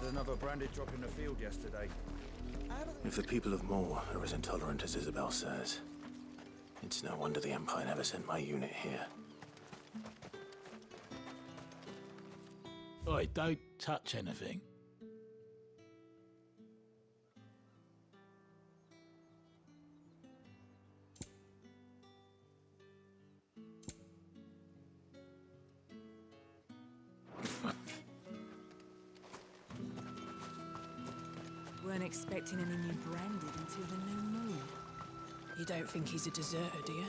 Had another branded drop in the field yesterday. If the people of Moore are as intolerant as Isabel says, it's no wonder the Empire never sent my unit here. Oi, don't touch anything. Weren't expecting any new branded until the new moon. You don't think he's a deserter, do you?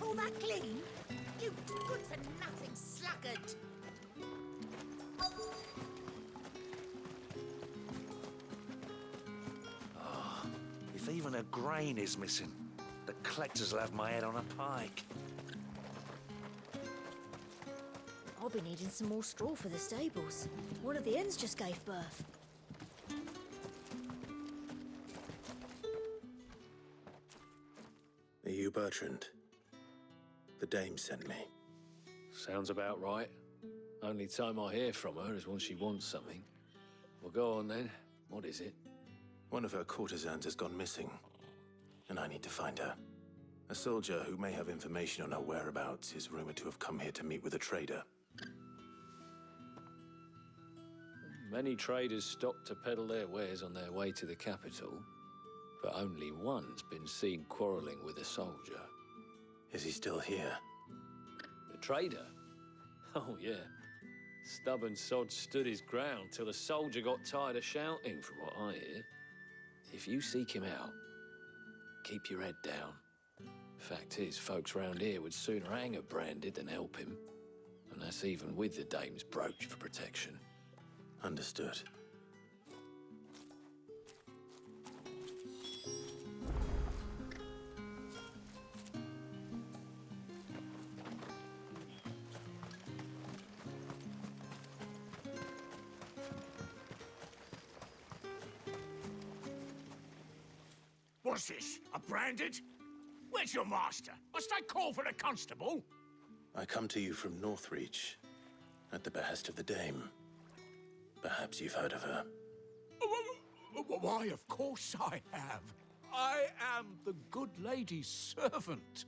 All that clean? You good-for-nothing sluggard! If even a grain is missing, the collectors will have my head on a pike. I'll be needing some more straw for the stables. One of the hens just gave birth. Are you Bertrand? The dame sent me. Sounds about right. Only time I hear from her is when she wants something. Well, go on then. What is it? One of her courtesans has gone missing, and I need to find her. A soldier who may have information on her whereabouts is rumored to have come here to meet with a trader. Many traders stop to peddle their wares on their way to the capital, but only one's been seen quarrelling with a soldier. Is he still here? The trader? Oh, yeah. Stubborn sod stood his ground till the soldier got tired of shouting, from what I hear. If you seek him out, keep your head down. Fact is, folks round here would sooner hang a branded than help him. And that's even with the dame's brooch for protection. Understood. What's this? A branded? Where's your master? Must I call for the constable? I come to you from Northreach, at the behest of the dame. Perhaps you've heard of her. Why, of course I have. I am the good lady's servant.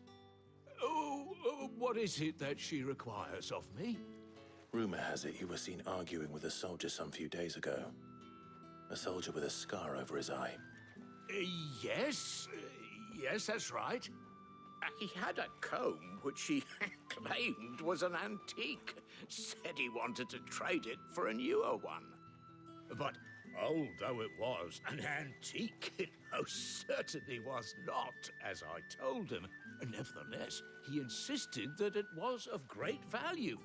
What is it that she requires of me? Rumor has it you were seen arguing with a soldier some few days ago. A soldier with a scar over his eye. Yes, that's right. He had a comb which he claimed was an antique. Said he wanted to trade it for a newer one. But old though it was, an antique it most certainly was not, as I told him. Nevertheless, he insisted that it was of great value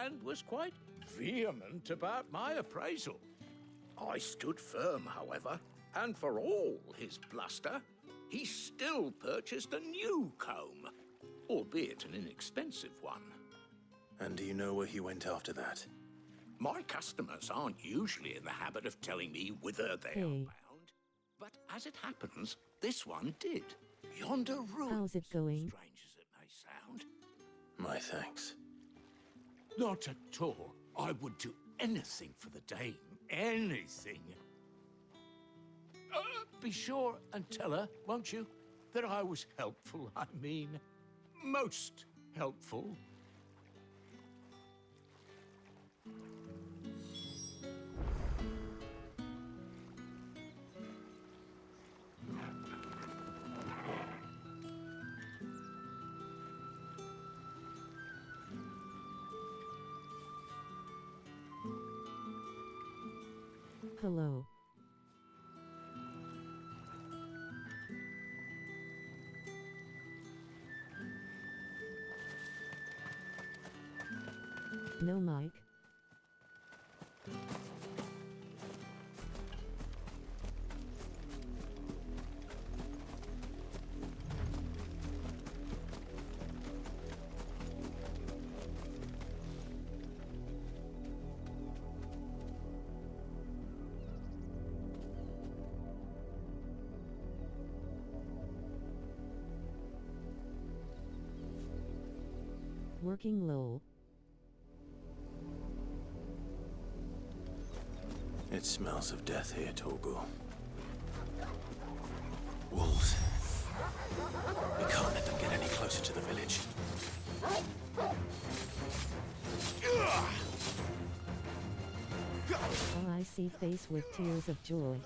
and was quite vehement about my appraisal. I stood firm, however, and for all his bluster, he still purchased a new comb, albeit an inexpensive one. And do you know where he went after that? My customers aren't usually in the habit of telling me whither they are bound, but as it happens, this one did. Yonder room. How's it going? Strange as it may sound. My thanks. Not at all. I would do anything for the dame. Anything. Be sure and tell her, won't you, that I was helpful. I mean, most helpful. Hello. No, Mike. working low. It smells of death here, Torgal. Wolves. We can't let them get any closer to the village. All I see face with tears of joy.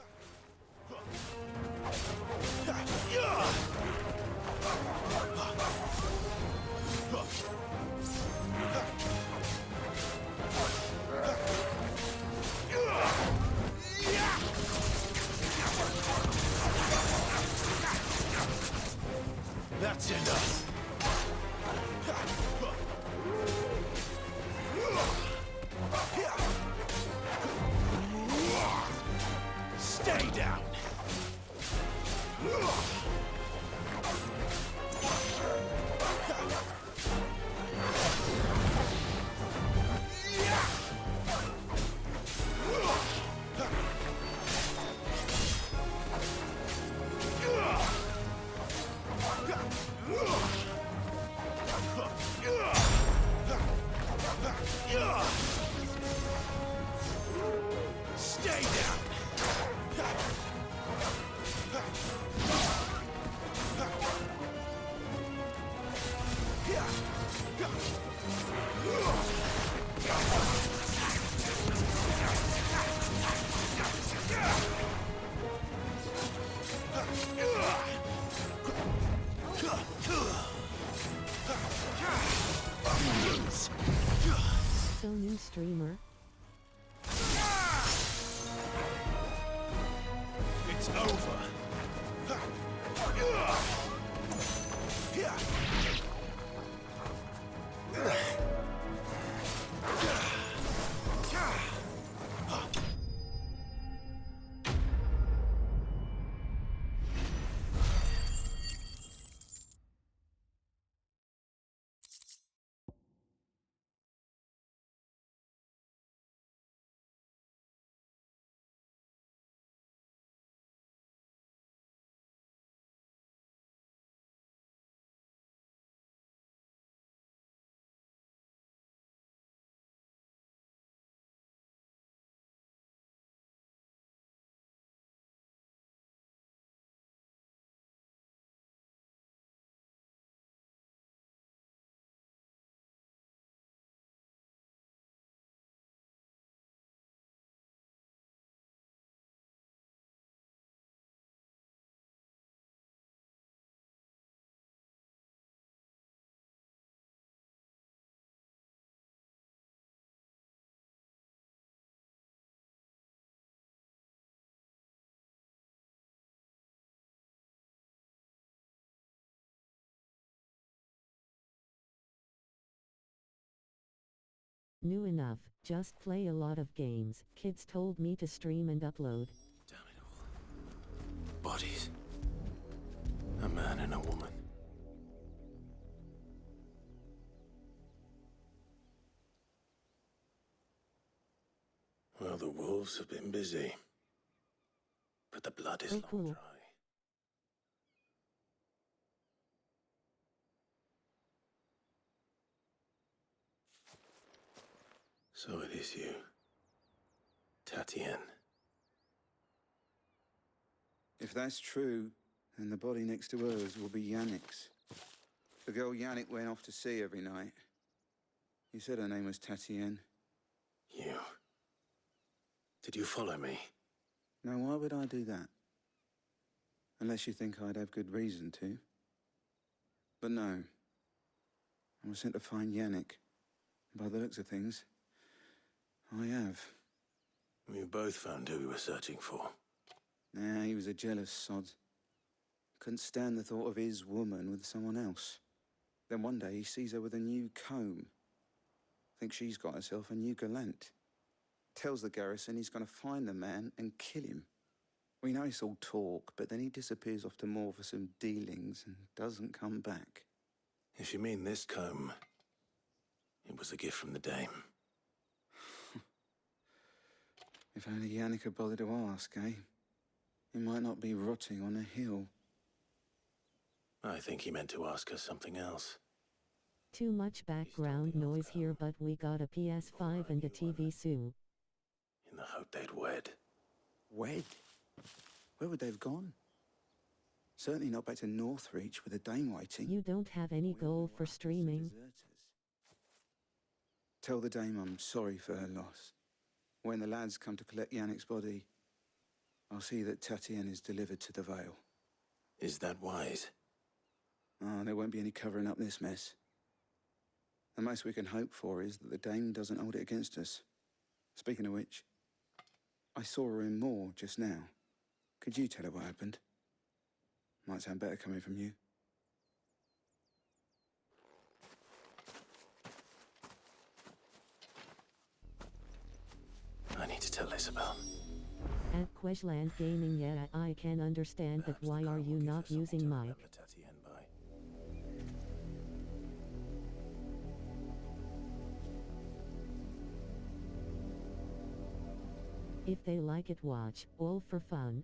That's enough. Stay down. Stay down. So new streamer. It's over. New enough, just play a lot of games. Kids told me to stream and upload. Damn it all. Bodies. A man and a woman. Well, the wolves have been busy. But the blood is Oh, long cool. dry. So it is you, Tatienne. If that's true, then the body next to hers will be Yannick's. The girl Yannick went off to see every night. You said her name was Tatienne. You. Did you follow me? Now, why would I do that? Unless you think I'd have good reason to. But no. I was sent to find Yannick. By the looks of things, I have. We both found who we were searching for. Nah, he was a jealous sod. Couldn't stand the thought of his woman with someone else. Then one day he sees her with a new comb. Thinks she's got herself a new gallant. Tells the garrison he's going to find the man and kill him. We know it's all talk, but then he disappears off to Moor for some dealings and doesn't come back. If you mean this comb, it was a gift from the dame. If only Yannick had bothered to ask, eh? He might not be rotting on a hill. I think he meant to ask her something else. Too much background noise here, but we got a PS5 and a TV soon. In the hope they'd wed. Wed? Where would they have gone? Certainly not back to Northreach with a dame waiting. You don't have any goal for streaming? Tell the dame I'm sorry for her loss. When the lads come to collect Yannick's body, I'll see that Tatienne is delivered to the Vale. Is that wise? Oh, there won't be any covering up this mess. The most we can hope for is that the dame doesn't hold it against us. Speaking of which, I saw her in Moor just now. Could you tell her what happened? Might sound better coming from you. I need to tell Isabel. At Queshland Gaming, yeah, I can understand, but why are you not using mic? If they like it, watch, all for fun.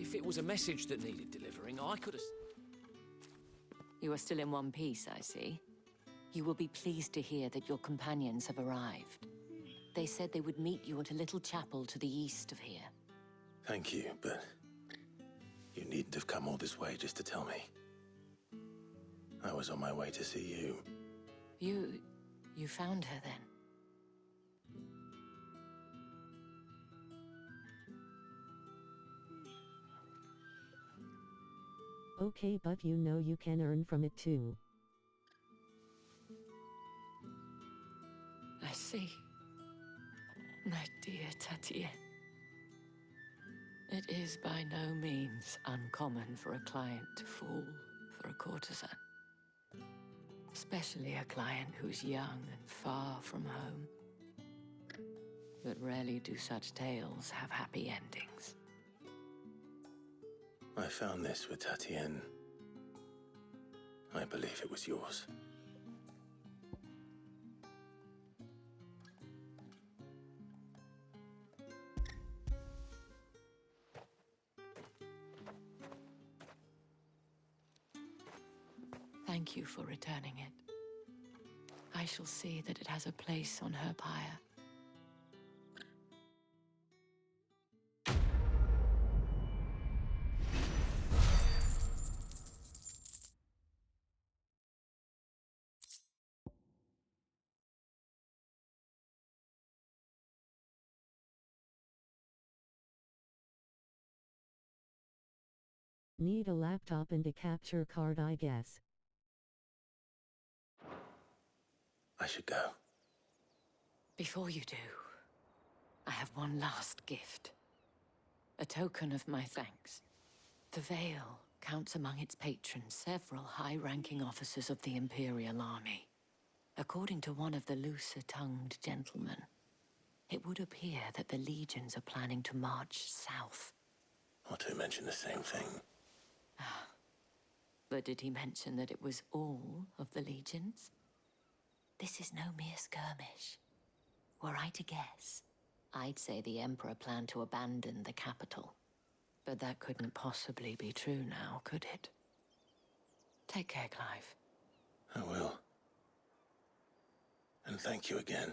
If it was a message that needed delivering, I could have... You are still in one piece, I see. You will be pleased to hear that your companions have arrived. They said they would meet you at a little chapel to the east of here. Thank you, but you needn't have come all this way just to tell me. I was on my way to see you. You found her then? Okay, but you know you can earn from it too. I see. My dear Tatienne. It is by no means uncommon for a client to fall for a courtesan. Especially a client who's young and far from home. But rarely do such tales have happy endings. I found this with Tatienne. I believe it was yours. Thank you for returning it. I shall see that it has a place on her pyre. Need a laptop and a capture card, I guess. I should go. Before you do, I have one last gift. A token of my thanks. The Vale counts among its patrons several high-ranking officers of the Imperial Army. According to one of the looser-tongued gentlemen, it would appear that the legions are planning to march south. Or to mention the same thing. But did he mention that it was all of the legions? This is no mere skirmish. Were I to guess, I'd say the Emperor planned to abandon the capital. But that couldn't possibly be true now, could it? Take care, Clive. I will. And thank you again.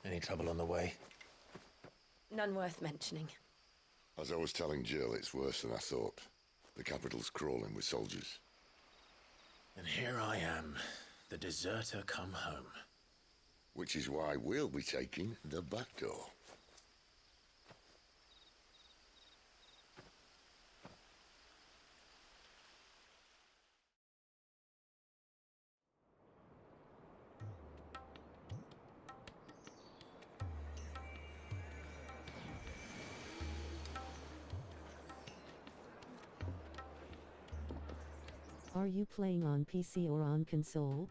Any trouble on the way? None worth mentioning. As I was telling Jill, it's worse than I thought. The capital's crawling with soldiers. And here I am, the deserter come home. Which is why we'll be taking the back door. Are you playing on PC or on console?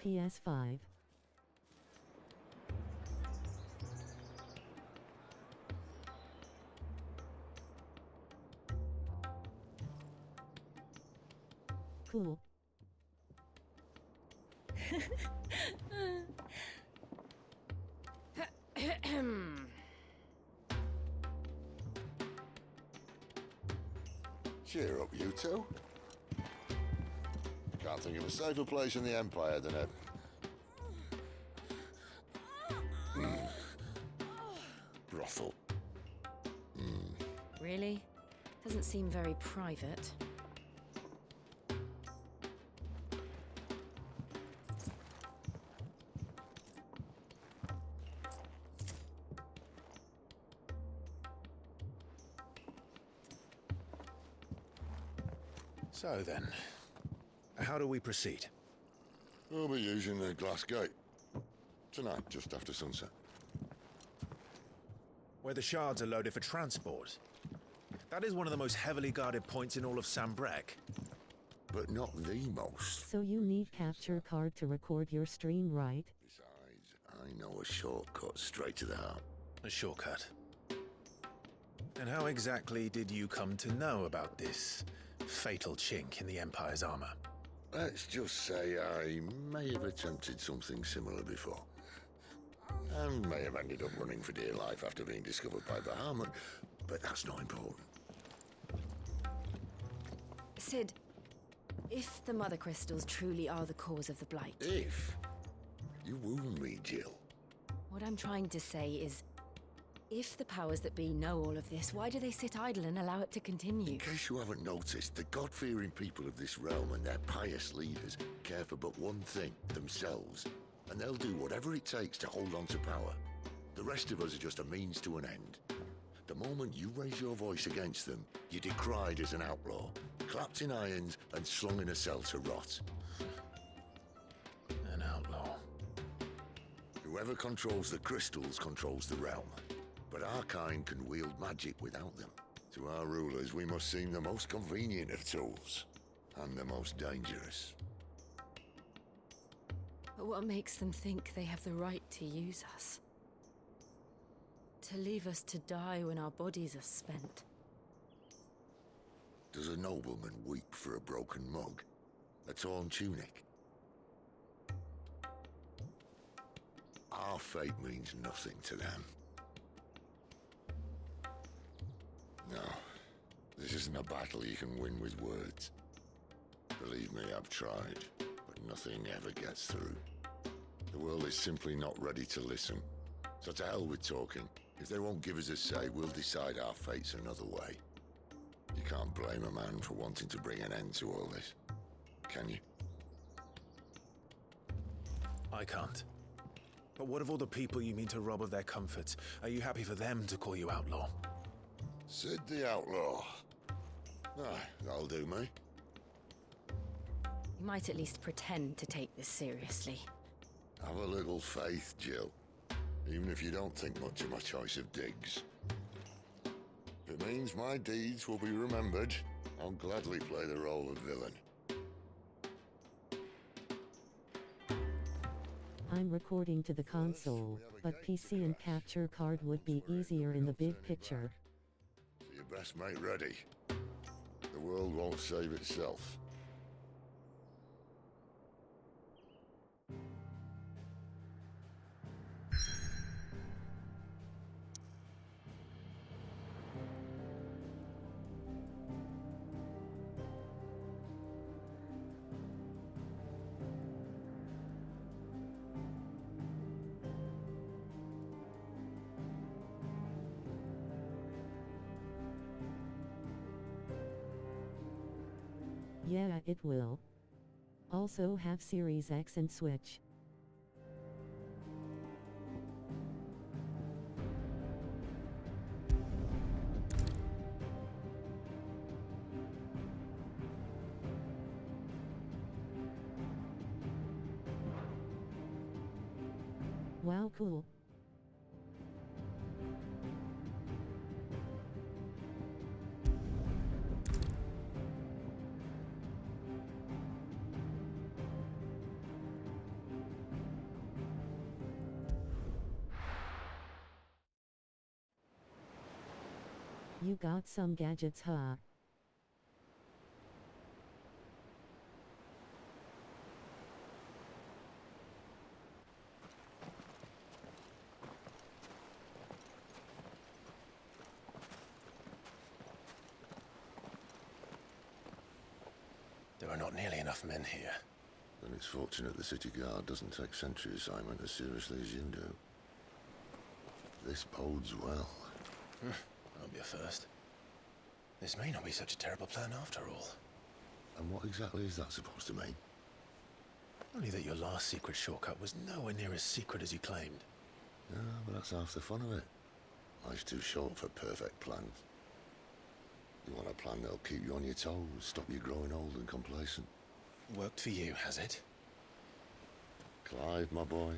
PS5. Cool. Cheer up, you two. Can't think of a safer place in the Empire than a... brothel. Really? Doesn't seem very private. So then, how do we proceed? We'll be using the glass gate. Tonight, just after sunset. Where the shards are loaded for transport. That is one of the most heavily guarded points in all of Sambrek. But not the most. So you need capture card to record your stream, right? Besides, I know a shortcut straight to the heart. A shortcut. And how exactly did you come to know about this fatal chink in the Empire's armor? Let's just say I may have attempted something similar before. And may have ended up running for dear life after being discovered by Bahamut, but that's not important. Sid, if the Mother Crystals truly are the cause of the Blight... If? You wound me, Jill. What I'm trying to say is, if the powers that be know all of this, why do they sit idle and allow it to continue? In case you haven't noticed, the God-fearing people of this realm and their pious leaders care for but one thing, themselves. And they'll do whatever it takes to hold on to power. The rest of us are just a means to an end. The moment you raise your voice against them, you're decried as an outlaw, clapped in irons and slung in a cell to rot. An outlaw. Whoever controls the crystals controls the realm. But our kind can wield magic without them. To our rulers, we must seem the most convenient of tools, and the most dangerous. But what makes them think they have the right to use us? To leave us to die when our bodies are spent? Does a nobleman weep for a broken mug? A torn tunic? Our fate means nothing to them. No, this isn't a battle you can win with words. Believe me, I've tried, but nothing ever gets through. The world is simply not ready to listen. So to hell with talking. If they won't give us a say, we'll decide our fates another way. You can't blame a man for wanting to bring an end to all this, can you? I can't. But what of all the people you mean to rob of their comforts? Are you happy for them to call you outlaw? Sid the Outlaw. Aye, that'll do me. You might at least pretend to take this seriously. Have a little faith, Jill. Even if you don't think much of my choice of digs. If it means my deeds will be remembered, I'll gladly play the role of villain. I'm recording to the console, but PC and capture card would be easier in the big picture. So your best mate ready. The world won't save itself. Yeah, it will. Also have Series X and Switch. Wow, cool. You got some gadgets, huh? There are not nearly enough men here. Then it's fortunate the city guard doesn't take sentry assignment as seriously as you do. This bodes well. I'll be a first. This may not be such a terrible plan after all. And what exactly is that supposed to mean? Only that your last secret shortcut was nowhere near as secret as you claimed. Yeah, but that's half the fun of it. Life's too short for perfect plans. You want a plan that'll keep you on your toes, stop you growing old and complacent. Worked for you, has it? Clive, my boy,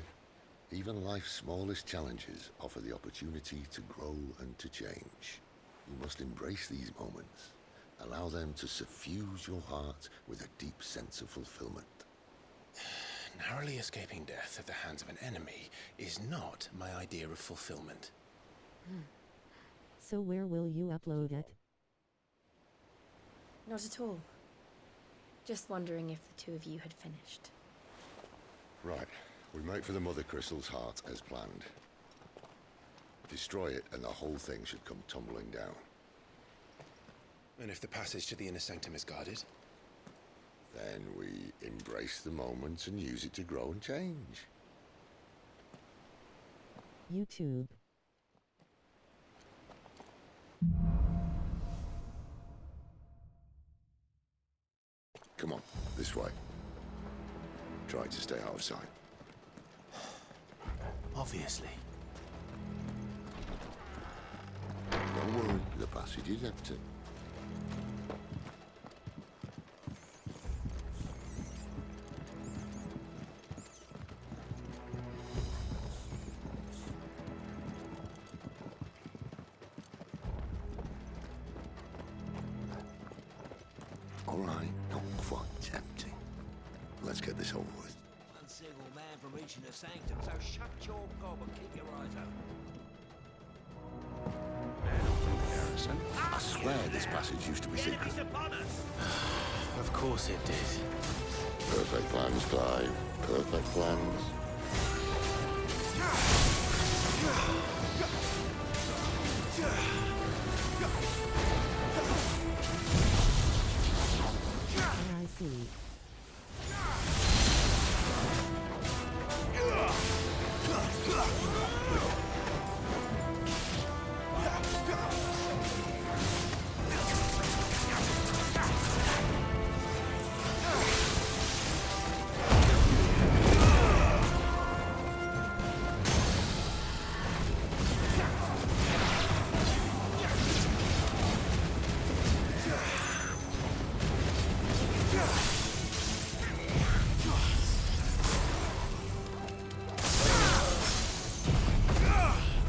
even life's smallest challenges offer the opportunity to grow and to change. You must embrace these moments. Allow them to suffuse your heart with a deep sense of fulfillment. Narrowly escaping death at the hands of an enemy is not my idea of fulfillment. So where will you upload it? Not at all. Just wondering if the two of you had finished. Right, we make for the Mother Crystal's heart as planned. Destroy it and the whole thing should come tumbling down. And if the passage to the inner sanctum is guarded? Then we embrace the moment and use it to grow and change. YouTube. Come on, this way. Try to stay out of sight. Obviously. Don't worry, the passage is empty. All right, not quite empty. Let's get this over with. One single man from reaching the sanctum, so shut your gob and keep your eyes open. I swear this passage used to be secret. Of course it did. Perfect plans, Clive. Perfect plans. I see.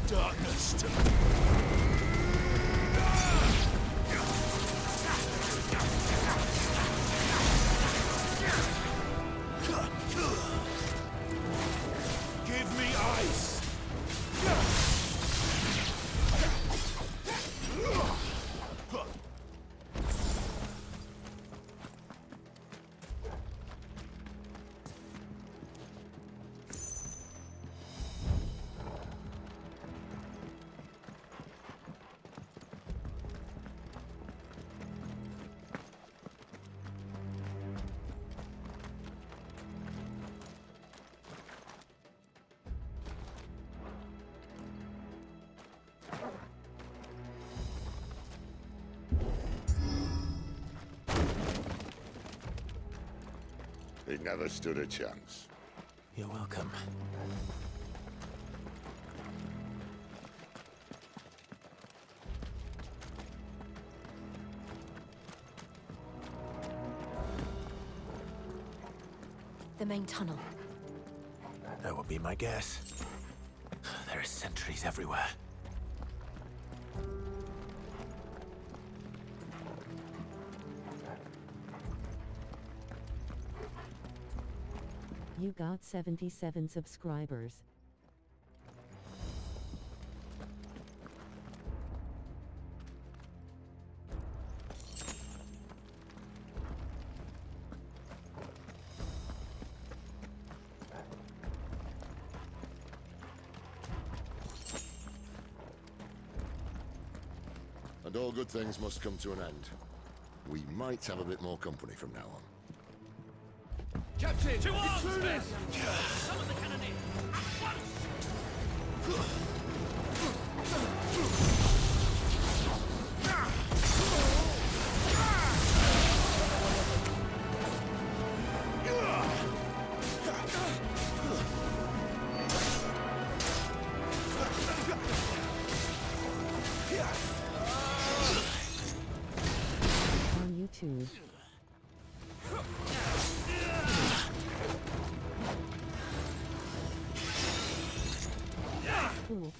Darkness to give me ice. It never stood a chance. You're welcome. The main tunnel. That would be my guess. There are sentries everywhere. You got 77 subscribers. And all good things must come to an end. We might have a bit more company from now on. Captain! To arms, men! Summon the cannoneer! At once! On YouTube. Cool.